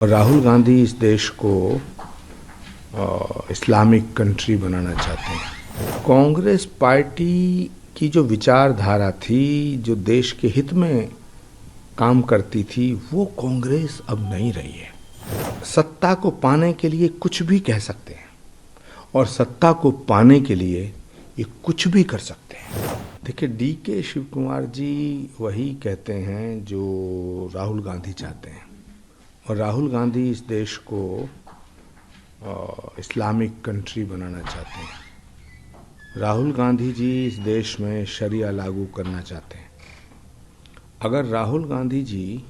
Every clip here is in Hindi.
राहुल गांधी इस देश को इस्लामिक कंट्री बनाना चाहते हैं। कांग्रेस पार्टी की जो विचारधारा थी, जो देश के हित में काम करती थी, वो कांग्रेस अब नहीं रही है। सत्ता को पाने के लिए कुछ भी कह सकते हैं और सत्ता को पाने के लिए ये कुछ भी कर सकते हैं। देखिए, DK शिव कुमार जी वही कहते हैं जो राहुल गांधी चाहते हैं, और राहुल गांधी इस देश को इस्लामिक कंट्री बनाना चाहते हैं। राहुल गांधी जी इस देश में शरिया लागू करना चाहते हैं। अगर राहुल गांधी जी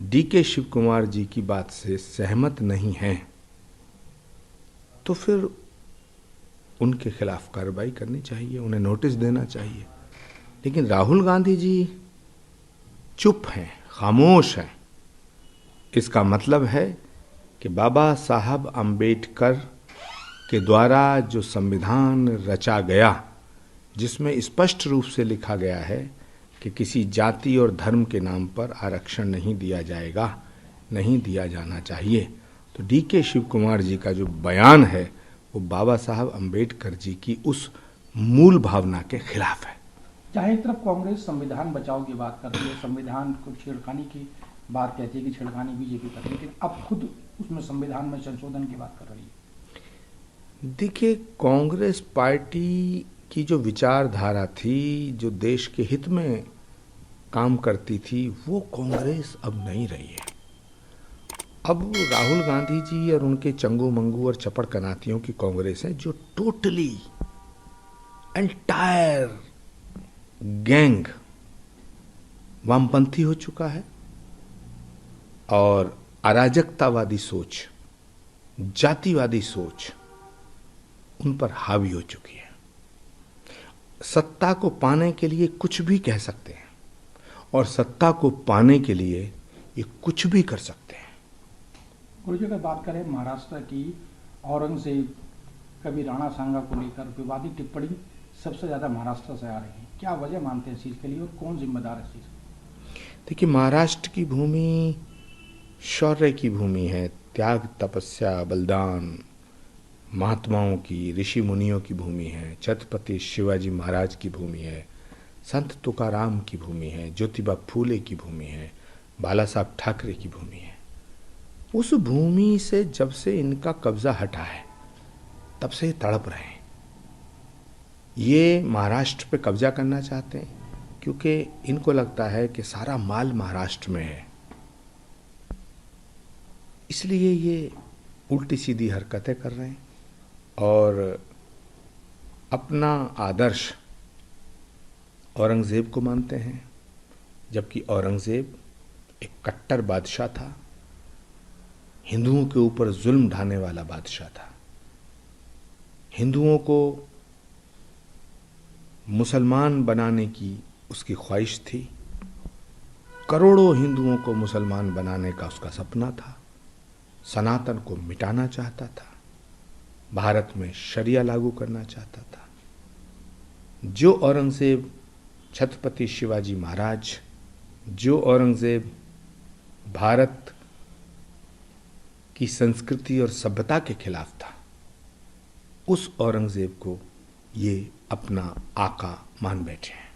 DK शिव कुमार जी की बात से सहमत नहीं हैं, तो फिर उनके खिलाफ कार्रवाई करनी चाहिए, उन्हें नोटिस देना चाहिए। लेकिन राहुल गांधी जी चुप हैं, खामोश हैं। इसका मतलब है कि बाबा साहब अम्बेडकर के द्वारा जो संविधान रचा गया, जिसमें स्पष्ट रूप से लिखा गया है कि किसी जाति और धर्म के नाम पर आरक्षण नहीं दिया जाएगा, नहीं दिया जाना चाहिए, तो DK शिव कुमार जी का जो बयान है वो बाबा साहब अम्बेडकर जी की उस मूल भावना के खिलाफ है। चाहे एक तरफ कांग्रेस संविधान बचाओ की बात कर रही है, संविधान को छेड़खानी की बात कहती है कि छेड़खानी बीजेपी कर रही है, लेकिन अब खुद उसमें संविधान में संशोधन की बात कर रही है। देखिए, कांग्रेस पार्टी की जो विचारधारा थी, जो देश के हित में काम करती थी, वो कांग्रेस अब नहीं रही है। अब राहुल गांधी जी और उनके चंगू मंगू और चपड़ कनातियों की कांग्रेस है, जो टोटली एंटायर गैंग वामपंथी हो चुका है और अराजकतावादी सोच, जातिवादी सोच उन पर हावी हो चुकी है। सत्ता को पाने के लिए कुछ भी कह सकते हैं और सत्ता को पाने के लिए ये कुछ भी कर सकते हैं। गुरुजी, अगर बात करें महाराष्ट्र की, औरंगजेब, कभी राणा सांगा को लेकर विवादित टिप्पणी सबसे ज्यादा महाराष्ट्र से आ रही है, क्या वजह मानते हैं इस चीज के लिए और कौन जिम्मेदार है इस चीज? देखिए, महाराष्ट्र की भूमि शौर्य की भूमि है, त्याग, तपस्या, बलिदान, महात्माओं की, ऋषि मुनियों की भूमि है, छत्रपति शिवाजी महाराज की भूमि है, संत तुकाराम की भूमि है, ज्योतिबा फूले की भूमि है, बाला साहब ठाकरे की भूमि है। उस भूमि से जब से इनका कब्जा हटा है, तब से ये तड़प रहे हैं। ये महाराष्ट्र पे कब्जा करना चाहते हैं क्योंकि इनको लगता है कि सारा माल महाराष्ट्र में है, इसलिए ये उल्टी सीधी हरकतें कर रहे हैं और अपना आदर्श औरंगजेब को मानते हैं, जबकि औरंगजेब एक कट्टर बादशाह था, हिंदुओं के ऊपर जुल्म ढाने वाला बादशाह था। हिंदुओं को मुसलमान बनाने की उसकी ख्वाहिश थी, करोड़ों हिंदुओं को मुसलमान बनाने का उसका सपना था, सनातन को मिटाना चाहता था, भारत में शरिया लागू करना चाहता था। जो औरंगजेब छत्रपति शिवाजी महाराज, जो औरंगजेब भारत की संस्कृति और सभ्यता के खिलाफ था, उस औरंगजेब को ये अपना आका मान बैठे हैं।